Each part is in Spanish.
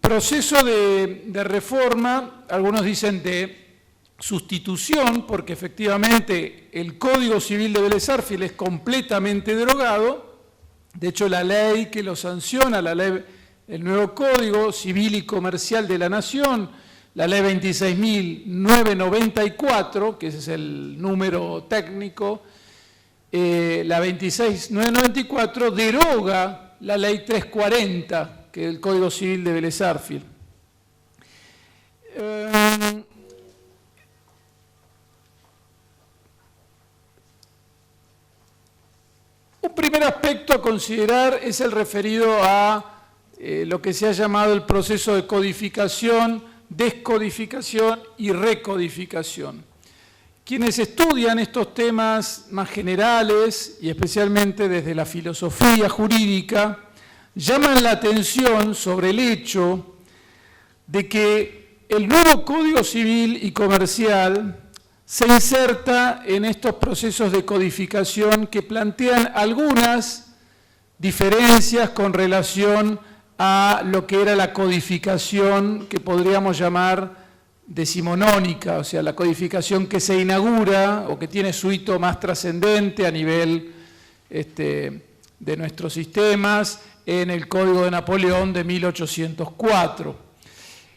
proceso de reforma, algunos dicen de sustitución, porque efectivamente el Código Civil de Vélez Arfiel es completamente derogado. De hecho, la ley que lo sanciona, el nuevo Código Civil y Comercial de la Nación, la ley 26.994, que ese es el número técnico, la 26.994 deroga la ley 340, que es el Código Civil de Vélez Arfiel. Un primer aspecto a considerar es el referido a lo que se ha llamado el proceso de codificación, descodificación y recodificación. Quienes estudian estos temas más generales, y especialmente desde la filosofía jurídica, llaman la atención sobre el hecho de que el nuevo Código Civil y Comercial se inserta en estos procesos de codificación que plantean algunas diferencias con relación a lo que era la codificación que podríamos llamar decimonónica, o sea, la codificación que se inaugura o que tiene su hito más trascendente a nivel de nuestros sistemas en el Código de Napoleón de 1804.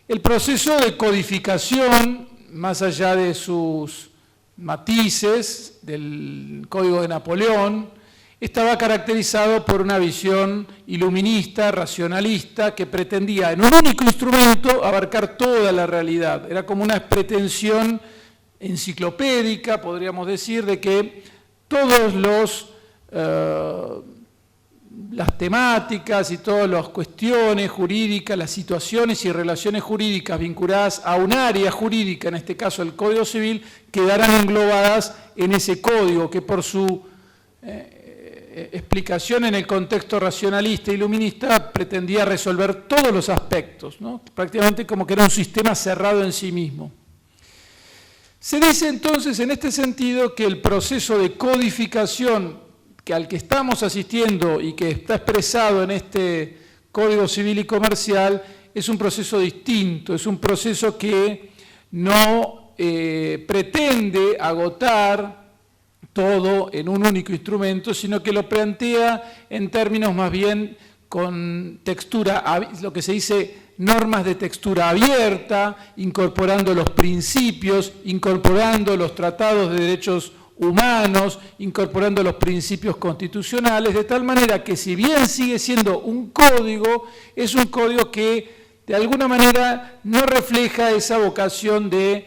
El proceso de codificación, más allá de sus matices del Código de Napoleón, estaba caracterizado por una visión iluminista, racionalista, que pretendía en un único instrumento abarcar toda la realidad. Era como una pretensión enciclopédica, podríamos decir, de que todos las temáticas y todas las cuestiones jurídicas, las situaciones y relaciones jurídicas vinculadas a un área jurídica, en este caso el Código Civil, quedarán englobadas en ese código que por su explicación en el contexto racionalista e iluminista pretendía resolver todos los aspectos, ¿no? Prácticamente como que era un sistema cerrado en sí mismo. Se dice entonces en este sentido que el proceso de codificación al que estamos asistiendo y que está expresado en este Código Civil y Comercial es un proceso distinto, es un proceso que no pretende agotar todo en un único instrumento, sino que lo plantea en términos más bien con textura, lo que se dice normas de textura abierta, incorporando los principios, incorporando los tratados de derechos humanos, incorporando los principios constitucionales, de tal manera que si bien sigue siendo un código, es un código que de alguna manera no refleja esa vocación de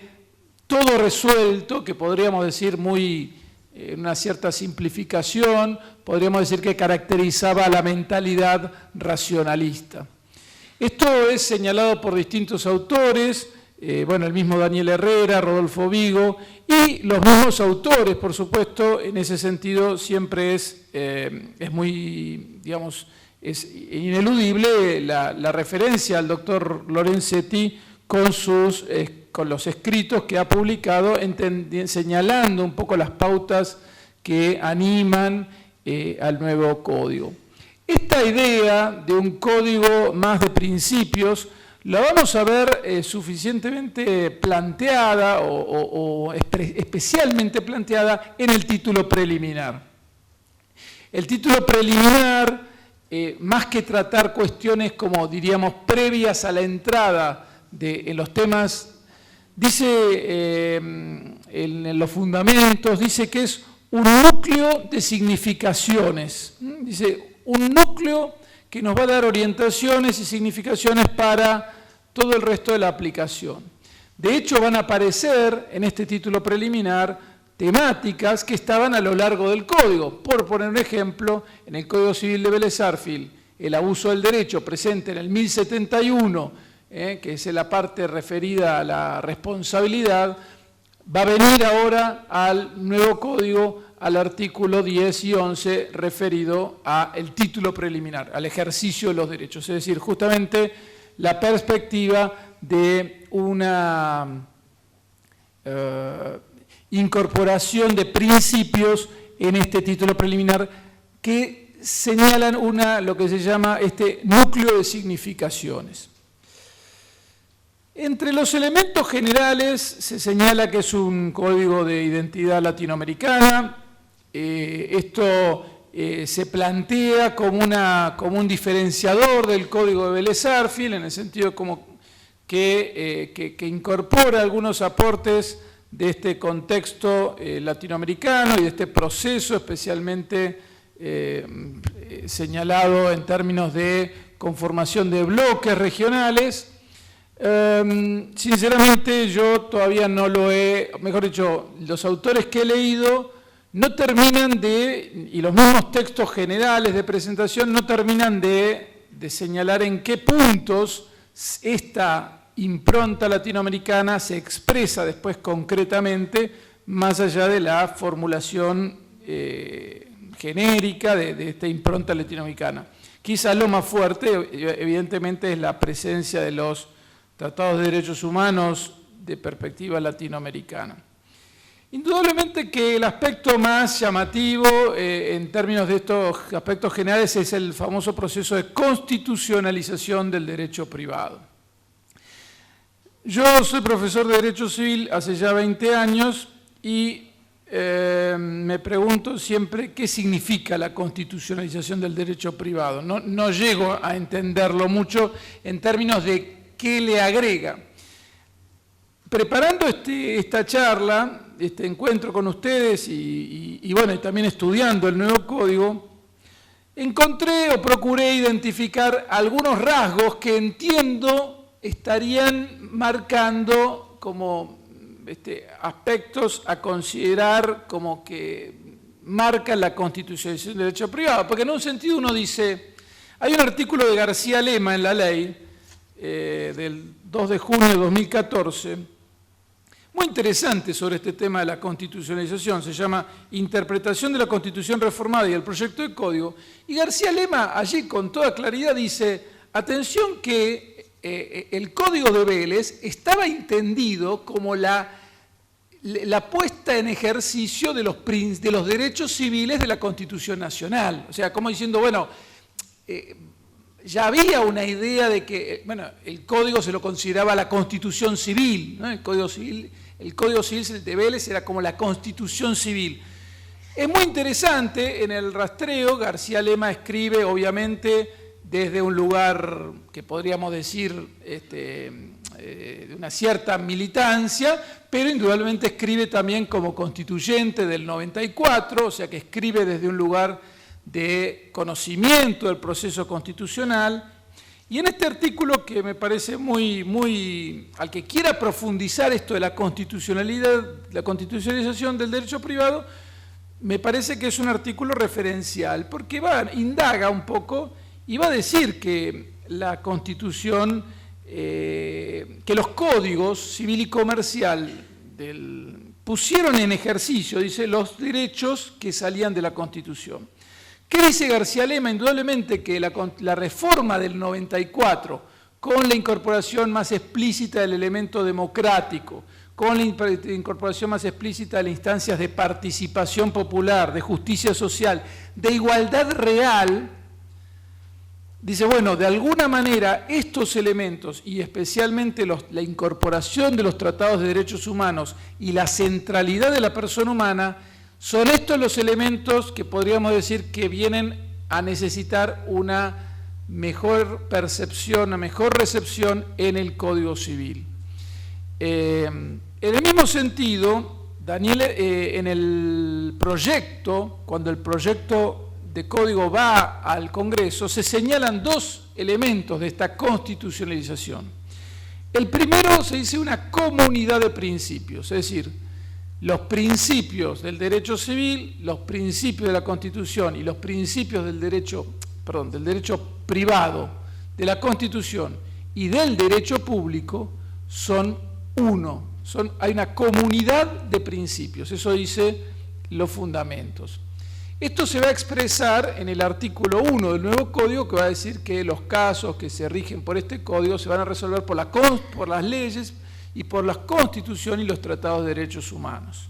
todo resuelto, que podríamos decir una cierta simplificación, podríamos decir que caracterizaba la mentalidad racionalista. Esto es señalado por distintos autores, el mismo Daniel Herrera, Rodolfo Vigo, y los mismos autores, por supuesto, en ese sentido siempre es muy, digamos, es ineludible la referencia al doctor Lorenzetti con los escritos que ha publicado, señalando un poco las pautas que animan al nuevo código. Esta idea de un código más de principios la vamos a ver suficientemente planteada o especialmente planteada en el título preliminar. El título preliminar, más que tratar cuestiones como diríamos previas a la entrada en los temas, dice en los fundamentos, dice que es un núcleo de significaciones. Dice un núcleo que nos va a dar orientaciones y significaciones para todo el resto de la aplicación. De hecho, van a aparecer en este título preliminar temáticas que estaban a lo largo del código. Por poner un ejemplo, en el Código Civil de Vélez Arfiel, el abuso del derecho presente en el 1071, que es la parte referida a la responsabilidad, va a venir ahora al nuevo código, al artículo 10 y 11 referido al título preliminar, al ejercicio de los derechos. Es decir, justamente la perspectiva de una incorporación de principios en este título preliminar que señalan lo que se llama este núcleo de significaciones. Entre los elementos generales se señala que es un código de identidad latinoamericana. Esto se plantea como un diferenciador del código de Vélez-Sarsfield, en el sentido como que incorpora algunos aportes de este contexto latinoamericano y de este proceso especialmente señalado en términos de conformación de bloques regionales. Sinceramente yo todavía no lo he, mejor dicho, los autores que he leído no terminan y los mismos textos generales de presentación no terminan de señalar en qué puntos esta impronta latinoamericana se expresa después concretamente, más allá de la formulación genérica de esta impronta latinoamericana. Quizás lo más fuerte, evidentemente, es la presencia de los tratados de derechos humanos de perspectiva latinoamericana. Indudablemente que el aspecto más llamativo en términos de estos aspectos generales es el famoso proceso de constitucionalización del derecho privado. Yo soy profesor de Derecho Civil hace ya 20 años y me pregunto siempre qué significa la constitucionalización del derecho privado. No llego a entenderlo mucho en términos de qué le agrega. Preparando esta charla, este encuentro con ustedes y bueno, y también estudiando el nuevo código, encontré o procuré identificar algunos rasgos que entiendo estarían marcando como aspectos a considerar como que marcan la constitucionalización del derecho privado, porque en un sentido uno dice, hay un artículo de García Lema en la ley del 2 de junio de 2014, muy interesante sobre este tema de la constitucionalización, se llama Interpretación de la Constitución Reformada y el Proyecto de Código, y García Lema allí con toda claridad dice, atención que el Código de Vélez estaba entendido como la puesta en ejercicio de los derechos civiles de la Constitución Nacional. O sea, como diciendo, bueno, ya había una idea de que, bueno, el Código se lo consideraba la Constitución Civil, ¿no? El Código Civil de Vélez era como la Constitución Civil. Es muy interesante, en el rastreo, García Lema escribe, obviamente, desde un lugar que podríamos decir de una cierta militancia, pero indudablemente escribe también como constituyente del 94, o sea que escribe desde un lugar de conocimiento del proceso constitucional. Y en este artículo que me parece al que quiera profundizar esto de la constitucionalización del derecho privado, me parece que es un artículo referencial, porque indaga un poco y va a decir que la Constitución, que los códigos civil y comercial pusieron en ejercicio, dice, los derechos que salían de la Constitución. ¿Qué dice García Lema? Indudablemente que la reforma del 94, con la incorporación más explícita del elemento democrático, con la incorporación más explícita de las instancias de participación popular, de justicia social, de igualdad real, dice, bueno, de alguna manera estos elementos, y especialmente la incorporación de los tratados de derechos humanos y la centralidad de la persona humana, son estos los elementos que podríamos decir que vienen a necesitar una mejor percepción, una mejor recepción en el Código Civil. En el mismo sentido, Daniel, en el proyecto, cuando el proyecto de código va al Congreso, se señalan dos elementos de esta constitucionalización. El primero se dice una comunidad de principios, es decir, los principios del derecho civil, los principios de la Constitución y los principios del derecho privado, de la Constitución y del derecho público son uno. Hay una comunidad de principios, eso dice los fundamentos. Esto se va a expresar en el artículo 1 del nuevo código, que va a decir que los casos que se rigen por este código se van a resolver por las leyes y por la Constitución y los tratados de derechos humanos.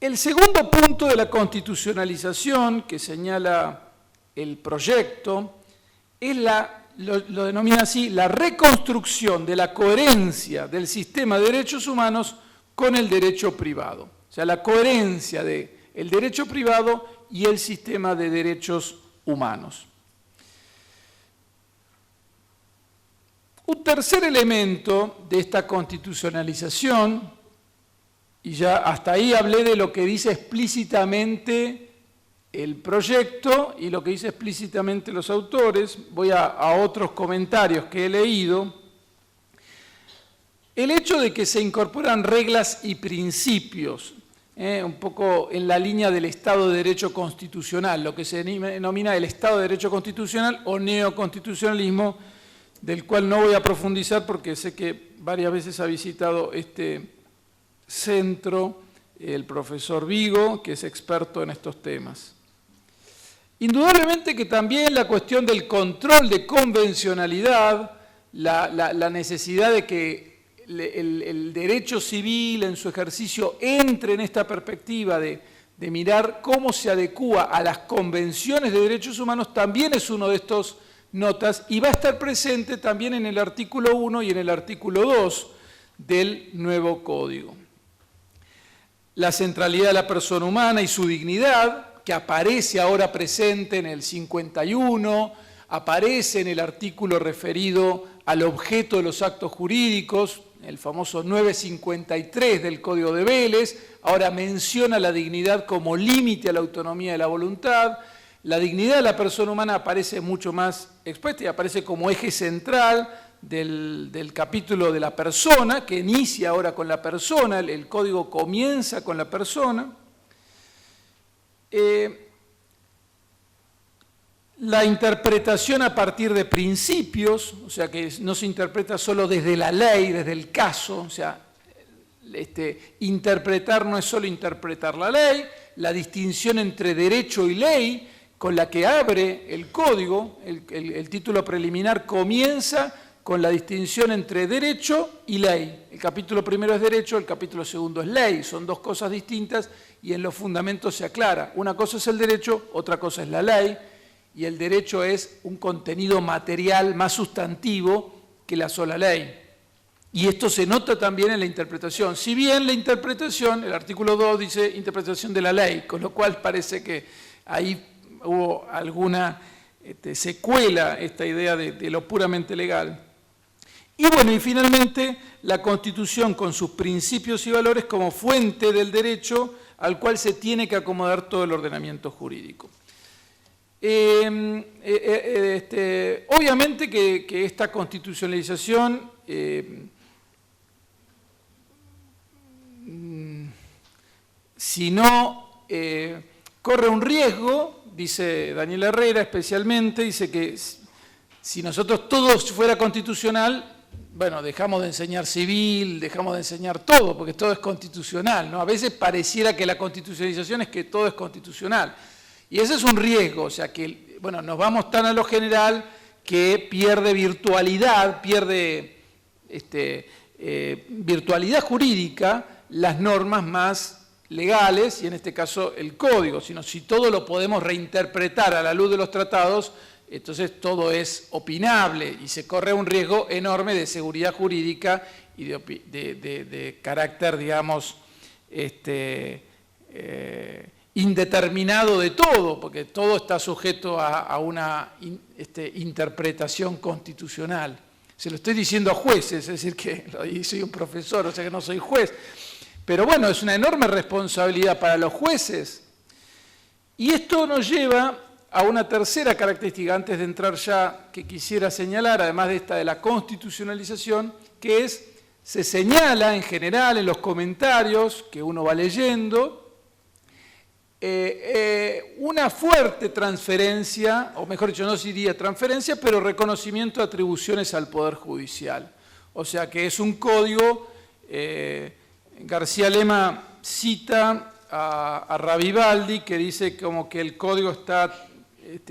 El segundo punto de la constitucionalización que señala el proyecto es lo denomina así, la reconstrucción de la coherencia del sistema de derechos humanos con el derecho privado. O sea, la coherencia del derecho privado y el sistema de derechos humanos. Un tercer elemento de esta constitucionalización, y ya hasta ahí hablé de lo que dice explícitamente el proyecto y lo que dice explícitamente los autores, voy a otros comentarios que he leído. El hecho de que se incorporan reglas y principios, un poco en la línea del Estado de Derecho constitucional, lo que se denomina el Estado de Derecho constitucional o neoconstitucionalismo, del cual no voy a profundizar porque sé que varias veces ha visitado este centro el profesor Vigo, que es experto en estos temas. Indudablemente que también la cuestión del control de convencionalidad, la necesidad de que el derecho civil en su ejercicio entre en esta perspectiva de mirar cómo se adecúa a las convenciones de derechos humanos, también es uno de estos notas y va a estar presente también en el artículo 1 y en el artículo 2 del nuevo código. La centralidad de la persona humana y su dignidad, que aparece ahora presente en el 51, aparece en el artículo referido al objeto de los actos jurídicos, el famoso 953 del Código de Vélez, ahora menciona la dignidad como límite a la autonomía de la voluntad. La dignidad de la persona humana aparece mucho más expuesta y aparece como eje central del capítulo de la persona, que inicia ahora con la persona, el código comienza con la persona. La interpretación a partir de principios, o sea que no se interpreta solo desde la ley, desde el caso, o sea, interpretar no es solo interpretar la ley, la distinción entre derecho y ley, con la que abre el código, el título preliminar comienza con la distinción entre derecho y ley. El capítulo primero es derecho, el capítulo segundo es ley, son dos cosas distintas y en los fundamentos se aclara. Una cosa es el derecho, otra cosa es la ley, y el derecho es un contenido material más sustantivo que la sola ley. Y esto se nota también en la interpretación. Si bien la interpretación, el artículo 2 dice interpretación de la ley, con lo cual parece que ahí hubo alguna secuela esta idea de lo puramente legal. Y bueno, y finalmente la Constitución con sus principios y valores como fuente del derecho al cual se tiene que acomodar todo el ordenamiento jurídico. Obviamente que esta constitucionalización si no corre un riesgo, dice Daniel Herrera especialmente, dice que si nosotros todo fuera constitucional, bueno, dejamos de enseñar civil, dejamos de enseñar todo, porque todo es constitucional, ¿no? A veces pareciera que la constitucionalización es que todo es constitucional. Y ese es un riesgo, o sea que, bueno, nos vamos tan a lo general que pierde virtualidad, virtualidad jurídica las normas más legales, y en este caso el código, sino si todo lo podemos reinterpretar a la luz de los tratados, entonces todo es opinable y se corre un riesgo enorme de seguridad jurídica y de carácter, digamos, indeterminado de todo, porque todo está sujeto a una interpretación constitucional. Se lo estoy diciendo a jueces, es decir, que soy un profesor, o sea que no soy juez. Pero bueno, es una enorme responsabilidad para los jueces. Y esto nos lleva a una tercera característica, antes de entrar ya, que quisiera señalar, además de esta de la constitucionalización, que es, se señala en general en los comentarios que uno va leyendo, una fuerte transferencia, o mejor dicho, no diría transferencia, pero reconocimiento de atribuciones al Poder Judicial. O sea que es un código, García Lema cita a Ravivaldi, que dice como que el código está,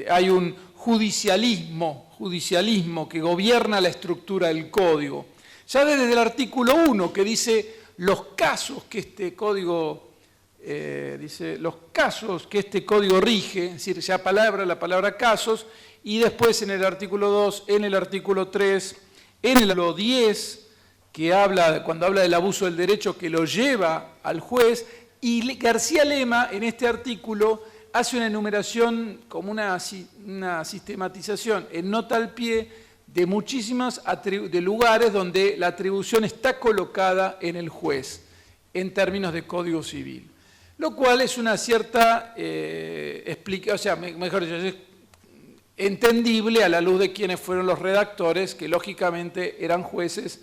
hay un judicialismo que gobierna la estructura del código. Ya desde el artículo 1, que dice los casos que este código rige, es decir, ya la palabra casos, y después en el artículo 2, en el artículo 3, en el artículo 10, que cuando habla del abuso del derecho que lo lleva al juez, y García Lema en este artículo hace una enumeración como una sistematización en nota al pie de muchísimos lugares donde la atribución está colocada en el juez en términos de Código Civil. Lo cual es una cierta mejor dicho, es entendible a la luz de quienes fueron los redactores, que lógicamente eran jueces,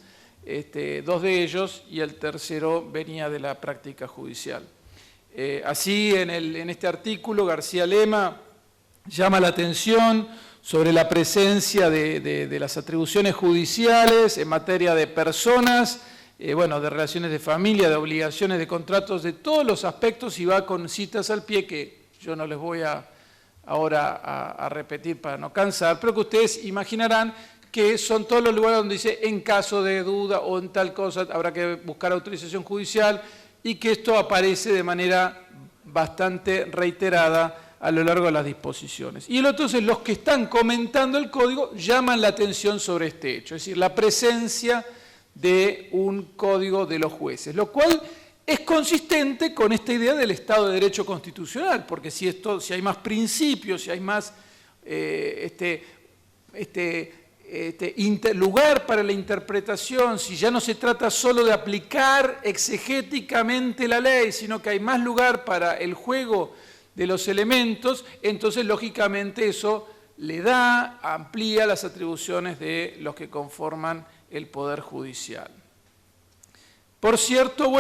dos de ellos, y el tercero venía de la práctica judicial. Así, en este artículo, García Lema llama la atención sobre la presencia de las atribuciones judiciales en materia de personas, de relaciones de familia, de obligaciones, de contratos, de todos los aspectos, y va con citas al pie que yo no les voy ahora a repetir para no cansar, pero que ustedes imaginarán que son todos los lugares donde dice en caso de duda o en tal cosa habrá que buscar autorización judicial, y que esto aparece de manera bastante reiterada a lo largo de las disposiciones. Y entonces los que están comentando el código llaman la atención sobre este hecho, es decir, la presencia de un código de los jueces, lo cual es consistente con esta idea del Estado de Derecho constitucional, porque si hay más principios, si hay más lugar para la interpretación, si ya no se trata solo de aplicar exegéticamente la ley, sino que hay más lugar para el juego de los elementos, entonces lógicamente eso amplía las atribuciones de los que conforman el Poder Judicial. Por cierto,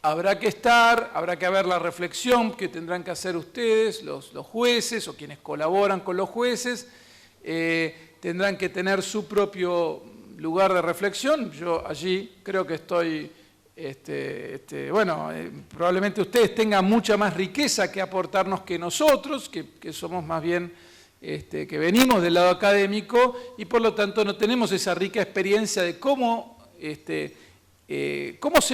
habrá que ver la reflexión que tendrán que hacer ustedes, los jueces o quienes colaboran con los jueces, tendrán que tener su propio lugar de reflexión. Yo allí creo que estoy, probablemente ustedes tengan mucha más riqueza que aportarnos que nosotros, que somos más bien, que venimos del lado académico, y por lo tanto no tenemos esa rica experiencia de cómo se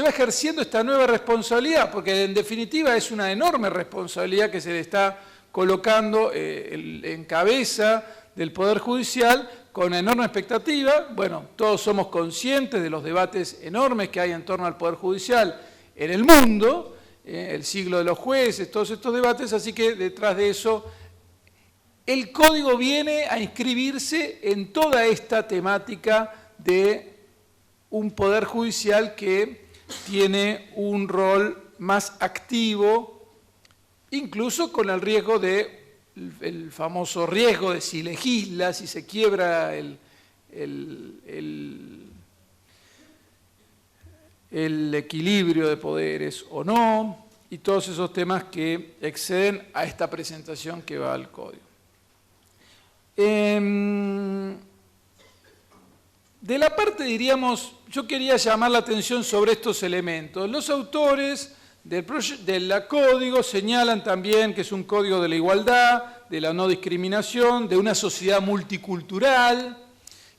va ejerciendo esta nueva responsabilidad, porque en definitiva es una enorme responsabilidad que se le está colocando en cabeza del Poder Judicial, con una enorme expectativa. Todos somos conscientes de los debates enormes que hay en torno al Poder Judicial en el mundo, el siglo de los jueces, todos estos debates, así que detrás de eso el Código viene a inscribirse en toda esta temática de un Poder Judicial que tiene un rol más activo, incluso con el riesgo el famoso riesgo de si legisla, si se quiebra el equilibrio de poderes o no, y todos esos temas que exceden a esta presentación que va al Código. De la parte, diríamos, yo quería llamar la atención sobre estos elementos. Los autores del código señalan también que es un código de la igualdad, de la no discriminación, de una sociedad multicultural.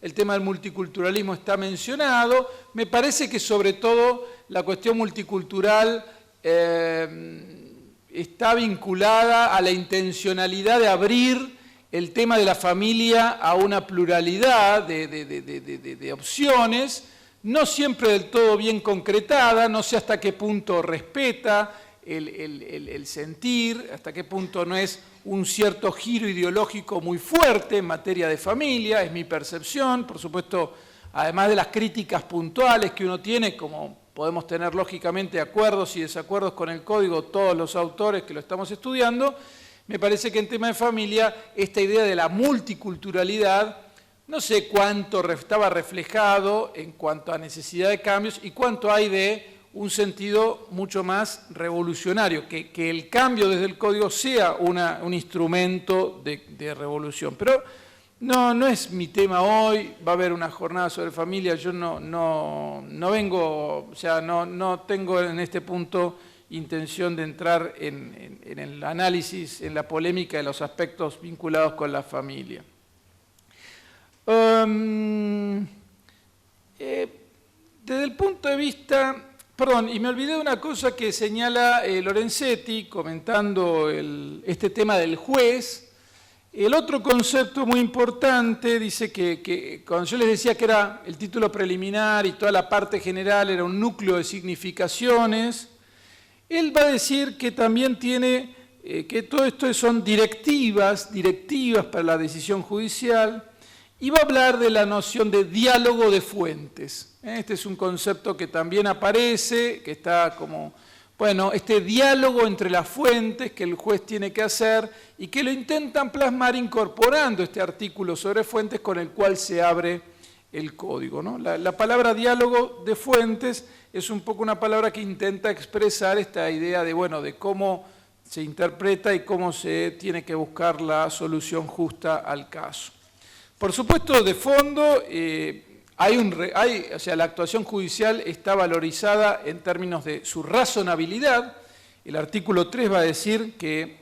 El tema del multiculturalismo está mencionado. Me parece que sobre todo la cuestión multicultural está vinculada a la intencionalidad de abrir el tema de la familia a una pluralidad de opciones, no siempre del todo bien concretada, no sé hasta qué punto respeta el sentir, hasta qué punto no es un cierto giro ideológico muy fuerte en materia de familia, es mi percepción. Por supuesto, además de las críticas puntuales que uno tiene, como podemos tener lógicamente acuerdos y desacuerdos con el código todos los autores que lo estamos estudiando, me parece que en tema de familia esta idea de la multiculturalidad, no sé cuánto estaba reflejado en cuanto a necesidad de cambios y cuánto hay de un sentido mucho más revolucionario, que el cambio desde el código sea un instrumento de revolución. Pero no es mi tema hoy, va a haber una jornada sobre familia, yo no vengo, o sea, no tengo en este punto intención de entrar en el análisis, en la polémica de los aspectos vinculados con la familia. Desde el punto de vista... Perdón, y me olvidé de una cosa que señala Lorenzetti, comentando este tema del juez. El otro concepto muy importante dice que cuando yo les decía que era el título preliminar y toda la parte general era un núcleo de significaciones, él va a decir que también tiene, que todo esto son directivas para la decisión judicial, y va a hablar de la noción de diálogo de fuentes. Este es un concepto que también aparece, que está como, bueno, este diálogo entre las fuentes que el juez tiene que hacer y que lo intentan plasmar incorporando este artículo sobre fuentes con el cual se abre el código, ¿no? La palabra diálogo de fuentes es un poco una palabra que intenta expresar esta idea de, bueno, de cómo se interpreta y cómo se tiene que buscar la solución justa al caso. Por supuesto, de fondo, o sea, la actuación judicial está valorizada en términos de su razonabilidad. El artículo 3 va a decir que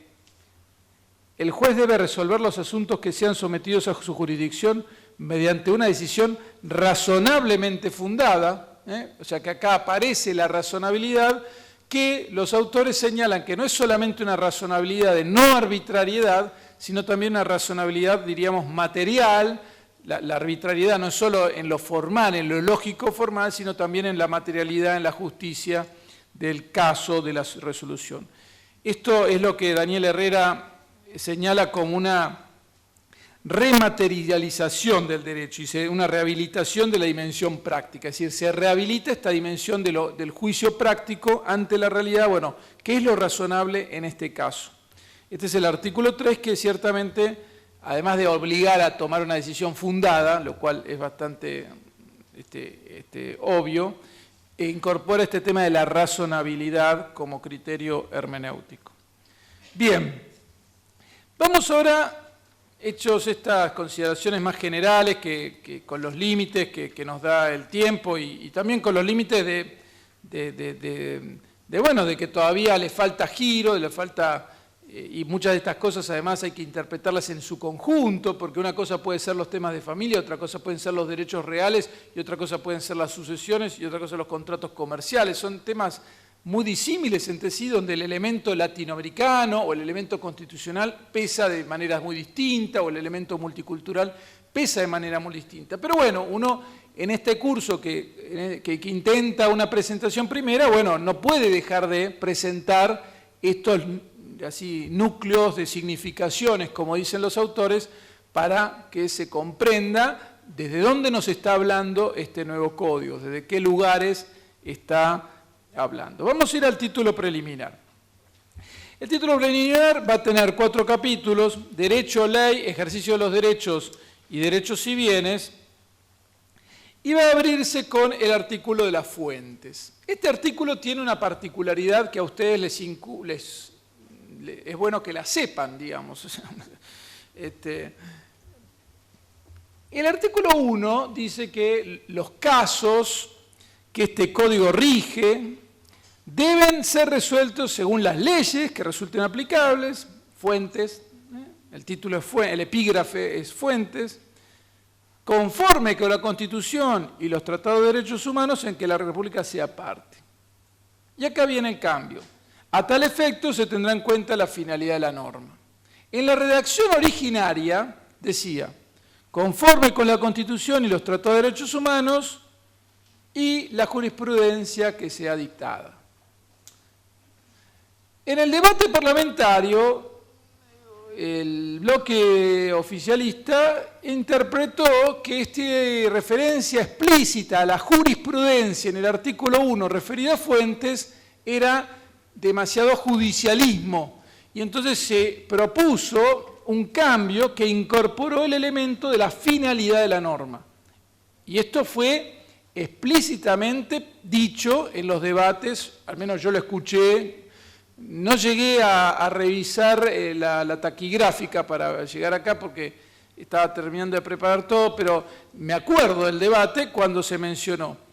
el juez debe resolver los asuntos que sean sometidos a su jurisdicción mediante una decisión razonablemente fundada, o sea que acá aparece la razonabilidad, que los autores señalan que no es solamente una razonabilidad de no arbitrariedad, sino también una razonabilidad, diríamos, material. La arbitrariedad no es solo en lo formal, en lo lógico formal, sino también en la materialidad, en la justicia del caso, de la resolución. Esto es lo que Daniel Herrera señala como una rematerialización del derecho, y una rehabilitación de la dimensión práctica, es decir, se rehabilita esta dimensión del juicio práctico ante la realidad. Bueno, ¿qué es lo razonable en este caso? Este es el artículo 3 que ciertamente, además de obligar a tomar una decisión fundada, lo cual es bastante obvio, incorpora este tema de la razonabilidad como criterio hermenéutico. Bien, vamos ahora, hechos estas consideraciones más generales, que con los límites que nos da el tiempo y también con los límites de que todavía le falta giro, le falta... Y muchas de estas cosas además hay que interpretarlas en su conjunto, porque una cosa puede ser los temas de familia, otra cosa pueden ser los derechos reales, y otra cosa pueden ser las sucesiones, y otra cosa los contratos comerciales. Son temas muy disímiles entre sí, donde el elemento latinoamericano o el elemento constitucional pesa de maneras muy distintas, o el elemento multicultural pesa de manera muy distinta. Pero bueno, uno en este curso que intenta una presentación primera, bueno, no puede dejar de presentar estos así núcleos de significaciones, como dicen los autores, para que se comprenda desde dónde nos está hablando este nuevo código, desde qué lugares está hablando. Vamos a ir al título preliminar. El título preliminar va a tener 4 capítulos: Derecho, Ley, Ejercicio de los Derechos y Derechos y Bienes, y va a abrirse con el artículo de las fuentes. Este artículo tiene una particularidad que a ustedes es bueno que la sepan, digamos. El artículo 1 dice que los casos que este código rige deben ser resueltos según las leyes que resulten aplicables, fuentes, el epígrafe es fuentes, conforme con la Constitución y los tratados de derechos humanos en que la República sea parte. Y acá viene el cambio. A tal efecto se tendrá en cuenta la finalidad de la norma. En la redacción originaria decía, conforme con la Constitución y los tratados de derechos humanos y la jurisprudencia que sea dictada. En el debate parlamentario, el bloque oficialista interpretó que esta referencia explícita a la jurisprudencia en el artículo 1 referido a fuentes era demasiado judicialismo, y entonces se propuso un cambio que incorporó el elemento de la finalidad de la norma. Y esto fue explícitamente dicho en los debates, al menos yo lo escuché. No llegué a revisar la taquigráfica para llegar acá porque estaba terminando de preparar todo, pero me acuerdo del debate cuando se mencionó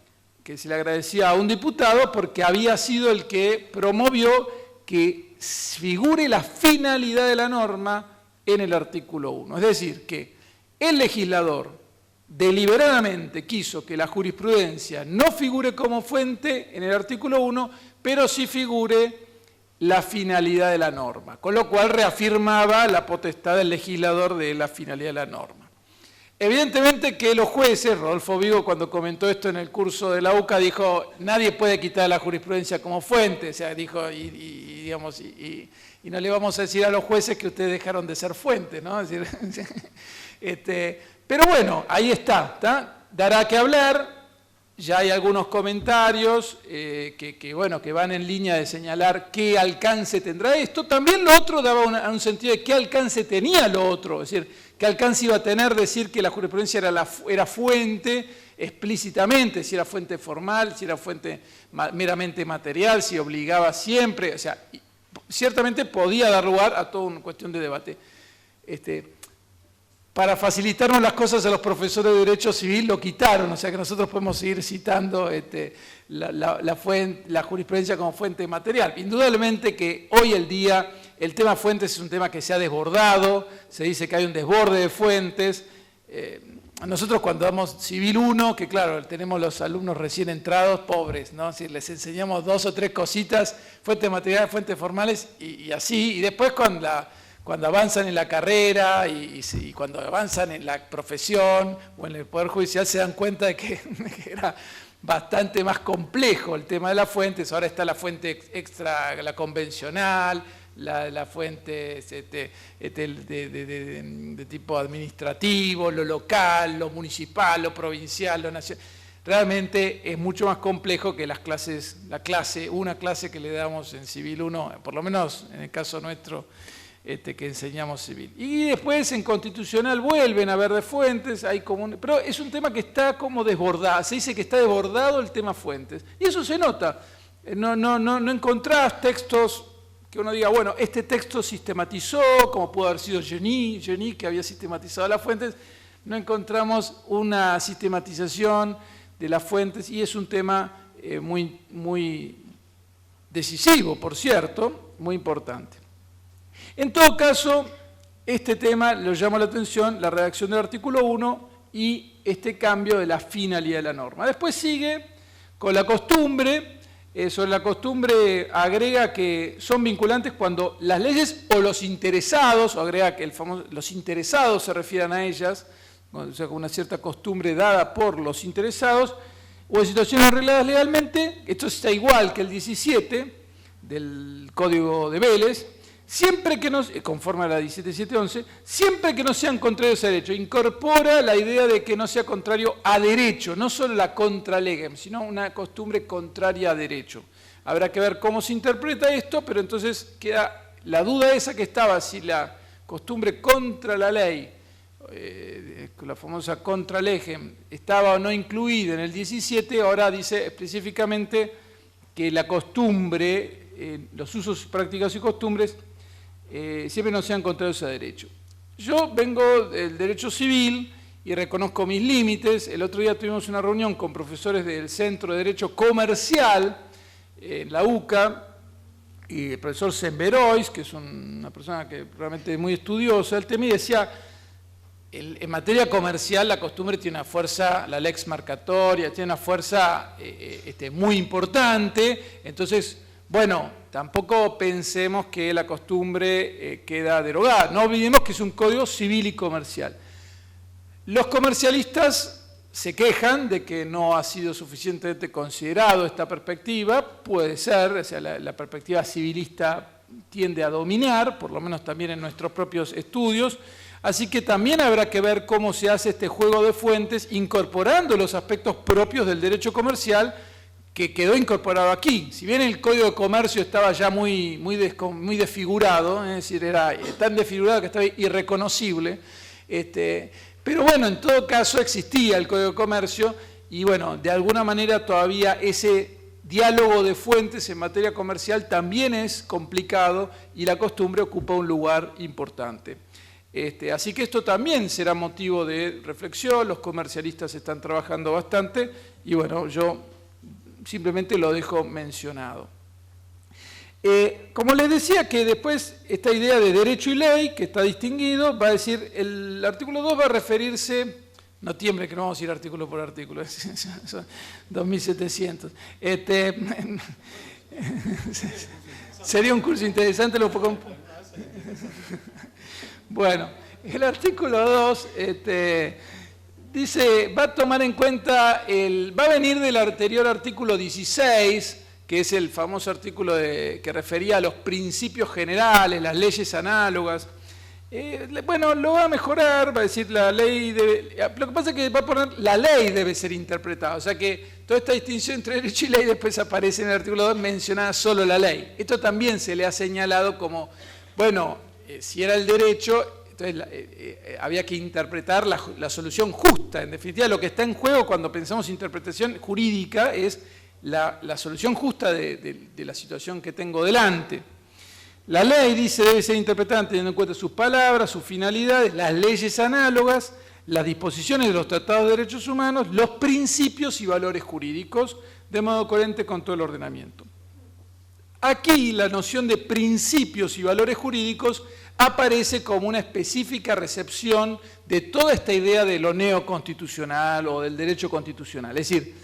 que se le agradecía a un diputado porque había sido el que promovió que figure la finalidad de la norma en el artículo 1. Es decir, que el legislador deliberadamente quiso que la jurisprudencia no figure como fuente en el artículo 1, pero sí figure la finalidad de la norma, con lo cual reafirmaba la potestad del legislador de la finalidad de la norma. Evidentemente que los jueces, Rodolfo Vigo cuando comentó esto en el curso de la UCA dijo, nadie puede quitar la jurisprudencia como fuente, o sea, dijo, y no le vamos a decir a los jueces que ustedes dejaron de ser fuente, ¿no? Es decir, pero bueno, ahí está, dará que hablar, ya hay algunos comentarios que van en línea de señalar qué alcance tendrá esto, también lo otro daba un sentido de qué alcance tenía lo otro, es decir, qué alcance iba a tener decir que la jurisprudencia era fuente explícitamente, si era fuente formal, si era fuente meramente material, si obligaba siempre, o sea, ciertamente podía dar lugar a toda una cuestión de debate. Para facilitarnos las cosas a los profesores de Derecho Civil lo quitaron, o sea que nosotros podemos seguir citando la jurisprudencia como fuente material. Indudablemente que hoy el día el tema fuentes es un tema que se ha desbordado, se dice que hay un desborde de fuentes. Nosotros cuando damos Civil 1, que claro, tenemos los alumnos recién entrados, pobres, ¿no? Si les enseñamos 2 o 3 cositas, fuentes materiales, fuentes formales, y así, y después cuando avanzan en la carrera y cuando avanzan en la profesión o en el Poder Judicial se dan cuenta de que era bastante más complejo el tema de las fuentes. Ahora está la fuente extra, la convencional, la fuente de tipo administrativo, lo local, lo municipal, lo provincial, lo nacional. Realmente es mucho más complejo que una clase que le damos en Civil 1, por lo menos en el caso nuestro, que enseñamos civil. Y después en constitucional vuelven a ver de fuentes, pero es un tema que está como desbordado, se dice que está desbordado el tema fuentes, y eso se nota. No encontrás textos que uno diga, bueno, este texto sistematizó, como pudo haber sido Jenny que había sistematizado las fuentes, no encontramos una sistematización de las fuentes, y es un tema muy decisivo, por cierto, muy importante. En todo caso, este tema lo llama la atención, la redacción del artículo 1 y este cambio de la finalidad de la norma. Después sigue con la costumbre, sobre la costumbre agrega que son vinculantes cuando las leyes o los interesados, o agrega que los interesados se refieran a ellas, o sea, con una cierta costumbre dada por los interesados, o en situaciones arregladas legalmente, esto está igual que el 17 del Código de Vélez, siempre que no, conforme a la 17.711, siempre que no sean contrarios a derecho. Incorpora la idea de que no sea contrario a derecho, no solo la contra legem, sino una costumbre contraria a derecho. Habrá que ver cómo se interpreta esto, pero entonces queda la duda esa que estaba, si la costumbre contra la ley, la famosa contra legem, estaba o no incluida en el 17, ahora dice específicamente que la costumbre, los usos, prácticas y costumbres, siempre no sean contrarios a derecho. Yo vengo del derecho civil y reconozco mis límites. El otro día tuvimos una reunión con profesores del Centro de Derecho Comercial en la UCA, y el profesor Semberois, que es una persona que realmente es muy estudiosa del tema, y decía, en materia comercial la costumbre tiene una fuerza, la lex marcatoria, tiene una fuerza muy importante, entonces, bueno, tampoco pensemos que la costumbre queda derogada. No olvidemos que es un código civil y comercial. Los comercialistas se quejan de que no ha sido suficientemente considerado esta perspectiva. Puede ser, o sea, la perspectiva civilista tiende a dominar, por lo menos también en nuestros propios estudios. Así que también habrá que ver cómo se hace este juego de fuentes, incorporando los aspectos propios del derecho comercial, que quedó incorporado aquí. Si bien el Código de Comercio estaba ya muy desfigurado, es decir, era tan desfigurado que estaba irreconocible, pero bueno, en todo caso existía el Código de Comercio y bueno, de alguna manera todavía ese diálogo de fuentes en materia comercial también es complicado y la costumbre ocupa un lugar importante. Así que esto también será motivo de reflexión, los comercialistas están trabajando bastante y bueno, yo simplemente lo dejo mencionado. Como les decía que después esta idea de derecho y ley, que está distinguido, va a decir, el artículo 2 va a referirse, no tiemble que no vamos a ir artículo por artículo, son 2700. Sería un curso interesante. Bueno, el artículo 2 dice, va a tomar en cuenta, va a venir del anterior artículo 16, que es el famoso artículo que refería a los principios generales, las leyes análogas. Bueno, lo va a mejorar, va a decir la ley lo que pasa es que va a poner la ley debe ser interpretada, o sea que toda esta distinción entre derecho y ley después aparece en el artículo 2 mencionada solo la ley. Esto también se le ha señalado como, bueno, si era el derecho, entonces había que interpretar la solución justa. En definitiva, lo que está en juego cuando pensamos interpretación jurídica es la solución justa de la situación que tengo delante. La ley, dice, debe ser interpretada teniendo en cuenta sus palabras, sus finalidades, las leyes análogas, las disposiciones de los tratados de derechos humanos, los principios y valores jurídicos, de modo coherente con todo el ordenamiento. Aquí la noción de principios y valores jurídicos aparece como una específica recepción de toda esta idea de lo neoconstitucional o del derecho constitucional. Es decir,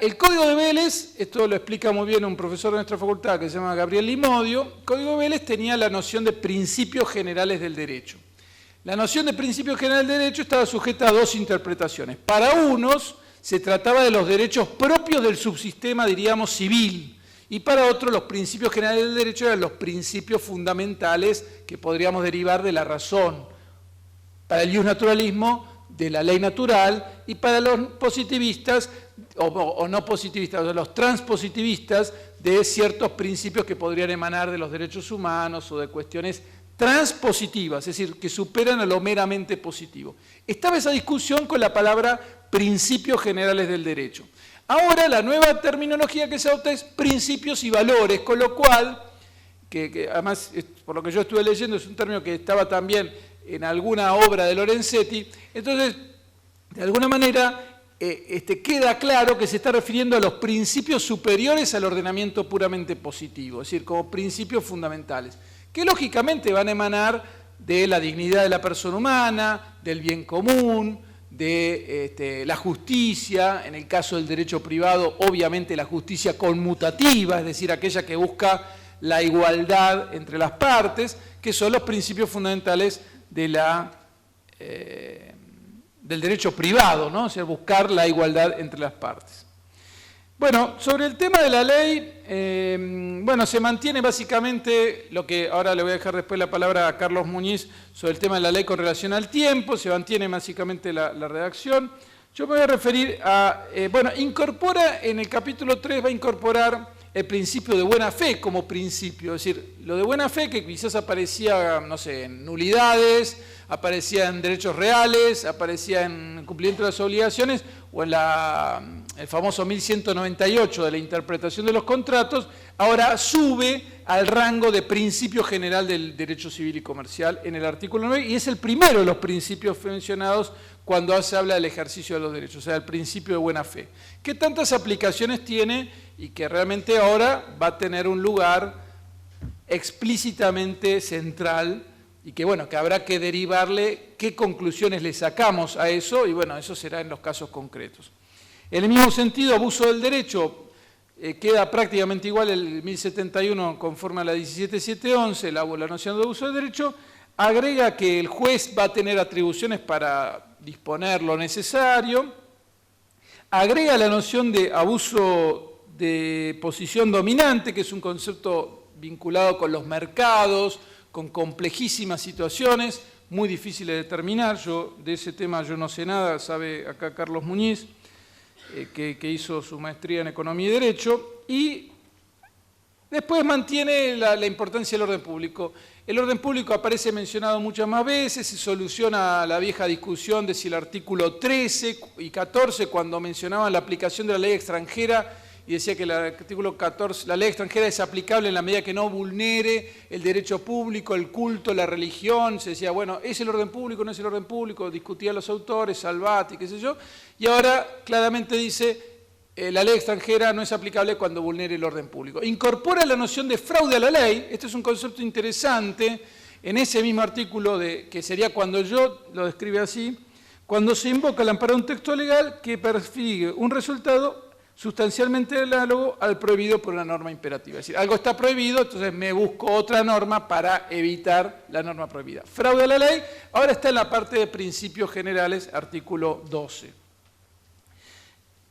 el Código de Vélez, esto lo explica muy bien un profesor de nuestra facultad que se llama Gabriel Limodio, el Código de Vélez tenía la noción de principios generales del derecho. La noción de principios generales del derecho estaba sujeta a dos interpretaciones. Para unos se trataba de los derechos propios del subsistema, diríamos, civil, y para otros los principios generales del derecho eran los principios fundamentales que podríamos derivar de la razón. Para el iusnaturalismo, de la ley natural, y para los positivistas, o no positivistas, o los transpositivistas, de ciertos principios que podrían emanar de los derechos humanos o de cuestiones transpositivas, es decir, que superan a lo meramente positivo. Estaba esa discusión con la palabra principios generales del derecho. Ahora la nueva terminología que se adopta es principios y valores, con lo cual, que además, por lo que yo estuve leyendo, es un término que estaba también en alguna obra de Lorenzetti, entonces, de alguna manera, queda claro que se está refiriendo a los principios superiores al ordenamiento puramente positivo, es decir, como principios fundamentales, que lógicamente van a emanar de la dignidad de la persona humana, del bien común, de la justicia, en el caso del derecho privado, obviamente la justicia conmutativa, es decir, aquella que busca la igualdad entre las partes, que son los principios fundamentales del derecho privado, ¿no? O sea, buscar la igualdad entre las partes. Bueno, sobre el tema de la ley, bueno, se mantiene básicamente lo que ahora le voy a dejar después la palabra a Carlos Muñiz sobre el tema de la ley con relación al tiempo, se mantiene básicamente la redacción. Yo me voy a referir a, bueno, incorpora en el capítulo 3, va a incorporar el principio de buena fe como principio, es decir, lo de buena fe que quizás aparecía, no sé, en nulidades, aparecía en derechos reales, aparecía en cumplimiento de las obligaciones o en el famoso 1198 de la interpretación de los contratos, ahora sube al rango de principio general del derecho civil y comercial en el artículo 9 y es el primero de los principios mencionados cuando se habla del ejercicio de los derechos, o sea, el principio de buena fe, que tantas aplicaciones tiene y que realmente ahora va a tener un lugar explícitamente central y que, bueno, que habrá que derivarle qué conclusiones le sacamos a eso y, bueno, eso será en los casos concretos. En el mismo sentido, abuso del derecho, queda prácticamente igual el 1071 conforme a la 17711, la noción de abuso del derecho, agrega que el juez va a tener atribuciones para disponer lo necesario, agrega la noción de abuso de posición dominante, que es un concepto vinculado con los mercados, con complejísimas situaciones, muy difíciles de determinar. De ese tema yo no sé nada, sabe acá Carlos Muñiz, que hizo su maestría en Economía y Derecho, y después mantiene la importancia del orden público. El orden público aparece mencionado muchas más veces, se soluciona la vieja discusión de si el artículo 13 y 14, cuando mencionaban la aplicación de la ley extranjera, y decía que el artículo 14, la ley extranjera es aplicable en la medida que no vulnere el derecho público, el culto, la religión. Se decía, bueno, ¿es el orden público o no es el orden público? Discutían los autores, Salvati, qué sé yo. Y ahora claramente dice, la ley extranjera no es aplicable cuando vulnere el orden público. Incorpora la noción de fraude a la ley. Este es un concepto interesante en ese mismo artículo, que sería cuando yo lo describe así, cuando se invoca el amparo de un texto legal que persigue un resultado sustancialmente análogo al prohibido por una norma imperativa. Es decir, algo está prohibido, entonces me busco otra norma para evitar la norma prohibida. Fraude a la ley, ahora está en la parte de principios generales, artículo 12.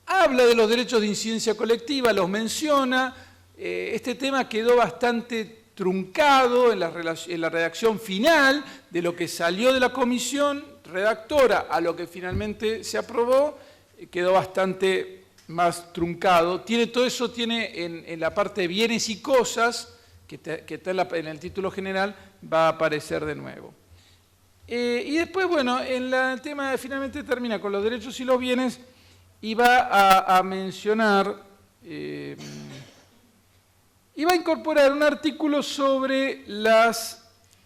Habla de los derechos de incidencia colectiva, los menciona. Este tema quedó bastante truncado en la redacción final de lo que salió de la comisión redactora a lo que finalmente se aprobó, quedó bastante más truncado. Todo eso tiene en la parte de bienes y cosas, que está en el título general, va a aparecer de nuevo. Y después, bueno, el tema finalmente termina con los derechos y los bienes y va a mencionar, y va a incorporar un artículo sobre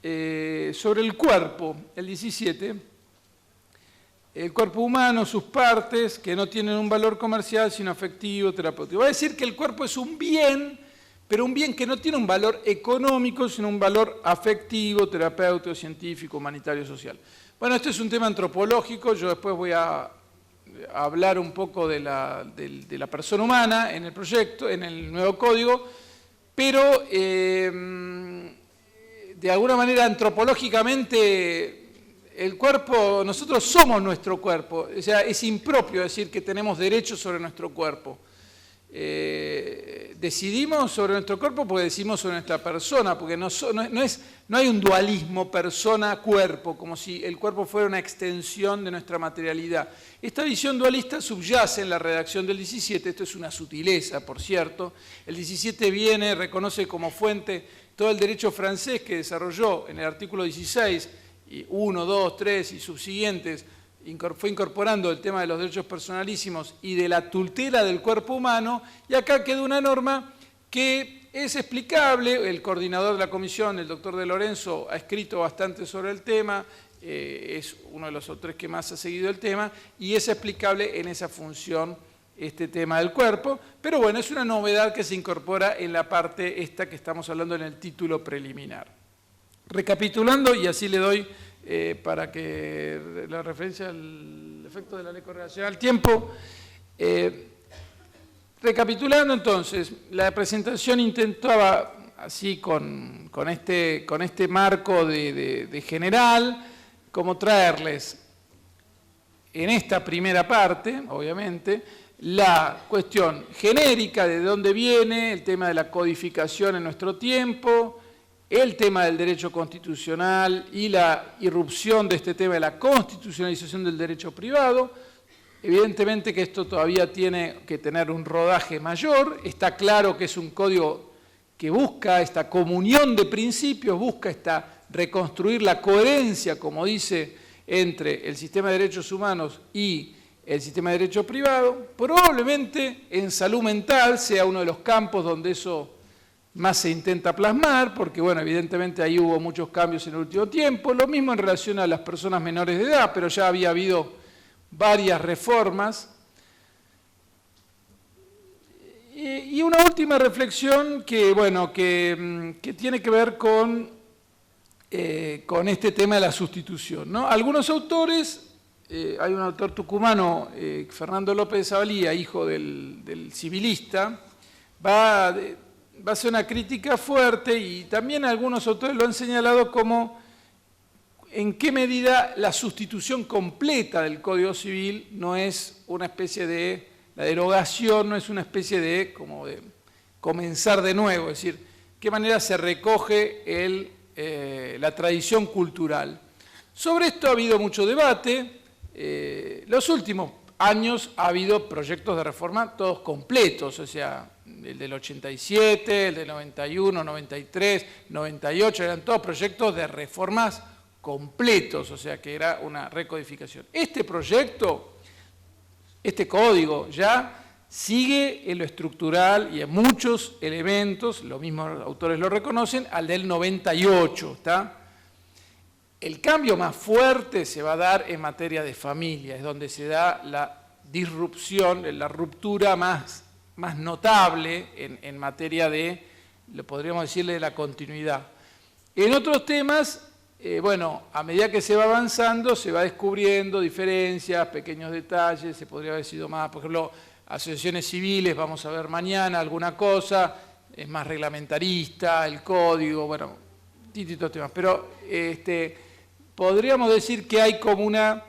el cuerpo, el 17, el cuerpo humano, sus partes, que no tienen un valor comercial, sino afectivo, terapéutico. Va a decir que el cuerpo es un bien, pero un bien que no tiene un valor económico, sino un valor afectivo, terapéutico, científico, humanitario, social. Bueno, este es un tema antropológico, yo después voy a hablar un poco de la persona humana en el proyecto, en el nuevo código, pero de alguna manera antropológicamente el cuerpo, nosotros somos nuestro cuerpo, o sea, es impropio decir que tenemos derechos sobre nuestro cuerpo. Decidimos sobre nuestro cuerpo porque decidimos sobre nuestra persona, porque no hay un dualismo persona-cuerpo, como si el cuerpo fuera una extensión de nuestra materialidad. Esta visión dualista subyace en la redacción del 17, esto es una sutileza, por cierto. El 17 reconoce como fuente todo el derecho francés que desarrolló en el artículo 16, 1, 2, 3 y subsiguientes, fue incorporando el tema de los derechos personalísimos y de la tutela del cuerpo humano, y acá queda una norma que es explicable. El coordinador de la comisión, el doctor De Lorenzo, ha escrito bastante sobre el tema, es uno de los autores que más ha seguido el tema, y es explicable en esa función este tema del cuerpo, pero bueno, es una novedad que se incorpora en la parte esta que estamos hablando en el título preliminar. Recapitulando, y así le doy para que la referencia al efecto de la ley correlacional al tiempo. Recapitulando entonces, la presentación intentaba, así con este marco de general, como traerles en esta primera parte, obviamente, la cuestión genérica de dónde viene, el tema de la codificación en nuestro tiempo, el tema del derecho constitucional y la irrupción de este tema de la constitucionalización del derecho privado. Evidentemente que esto todavía tiene que tener un rodaje mayor. Está claro que es un código que busca esta comunión de principios, busca reconstruir la coherencia, como dice, entre el sistema de derechos humanos y el sistema de derecho privado. Probablemente en salud mental sea uno de los campos donde eso más se intenta plasmar, porque bueno, evidentemente ahí hubo muchos cambios en el último tiempo. Lo mismo en relación a las personas menores de edad, pero ya había habido varias reformas. Y una última reflexión que, bueno, que tiene que ver con este tema de la sustitución, ¿no? Algunos autores, hay un autor tucumano, Fernando López de Zavalía, hijo del civilista, va a hacer una crítica fuerte, y también algunos autores lo han señalado como en qué medida la sustitución completa del Código Civil no es una especie de, la derogación no es una especie de, como de comenzar de nuevo, es decir, qué manera se recoge la tradición cultural. Sobre esto ha habido mucho debate. Los últimos años ha habido proyectos de reforma todos completos, o sea, el del 87, el del 91, 93, 98, eran todos proyectos de reformas completos, o sea que era una recodificación. Este proyecto, este código ya sigue en lo estructural y en muchos elementos, los mismos autores lo reconocen, al del 98, ¿está? El cambio más fuerte se va a dar en materia de familia, es donde se da la disrupción, la ruptura más notable en materia de, lo podríamos decirle, de la continuidad. En otros temas, bueno, a medida que se va avanzando, se va descubriendo diferencias, pequeños detalles, se podría haber sido más, por ejemplo, asociaciones civiles, vamos a ver mañana alguna cosa, es más reglamentarista, el código, bueno, distintos temas. Pero podríamos decir que hay como una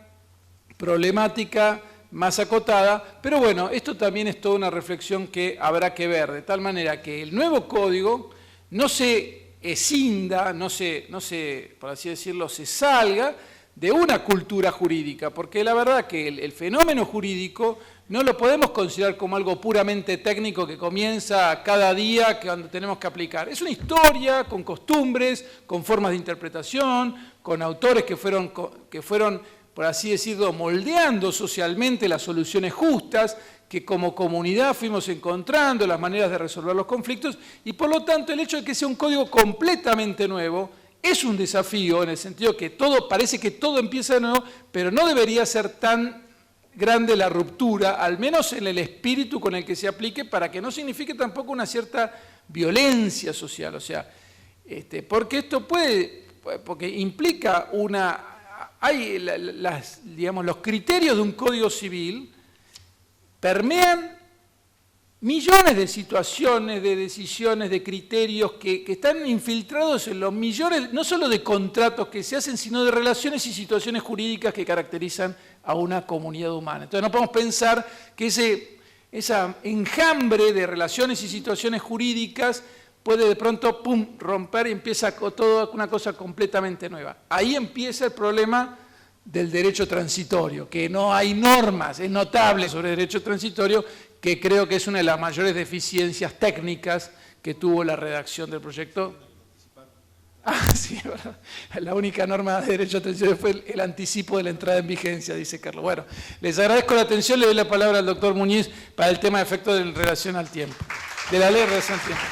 problemática más acotada, pero bueno, esto también es toda una reflexión que habrá que ver, de tal manera que el nuevo código no se escinda, no se, por así decirlo, se salga de una cultura jurídica, porque la verdad que el fenómeno jurídico no lo podemos considerar como algo puramente técnico que comienza cada día cuando tenemos que aplicar. Es una historia con costumbres, con formas de interpretación, con autores que fueron, por así decirlo, moldeando socialmente las soluciones justas, que como comunidad fuimos encontrando las maneras de resolver los conflictos, y por lo tanto el hecho de que sea un código completamente nuevo es un desafío en el sentido que parece que todo empieza de nuevo, pero no debería ser tan grande la ruptura, al menos en el espíritu con el que se aplique, para que no signifique tampoco una cierta violencia social, o sea, porque esto porque implica digamos, los criterios de un código civil permean millones de situaciones, de decisiones, de criterios que están infiltrados en los millones, no solo de contratos que se hacen, sino de relaciones y situaciones jurídicas que caracterizan a una comunidad humana. Entonces no podemos pensar que esa enjambre de relaciones y situaciones jurídicas puede de pronto romper y empieza toda una cosa completamente nueva. Ahí empieza el problema del derecho transitorio, que no hay normas, es notable sobre derecho transitorio, que creo que es una de las mayores deficiencias técnicas que tuvo la redacción del proyecto. Sí, es verdad. La única norma de derecho transitorio fue el anticipo de la entrada en vigencia, dice Carlos. Bueno, les agradezco la atención, le doy la palabra al doctor Muñiz para el tema de efectos en relación al tiempo, de la ley de relación al tiempo.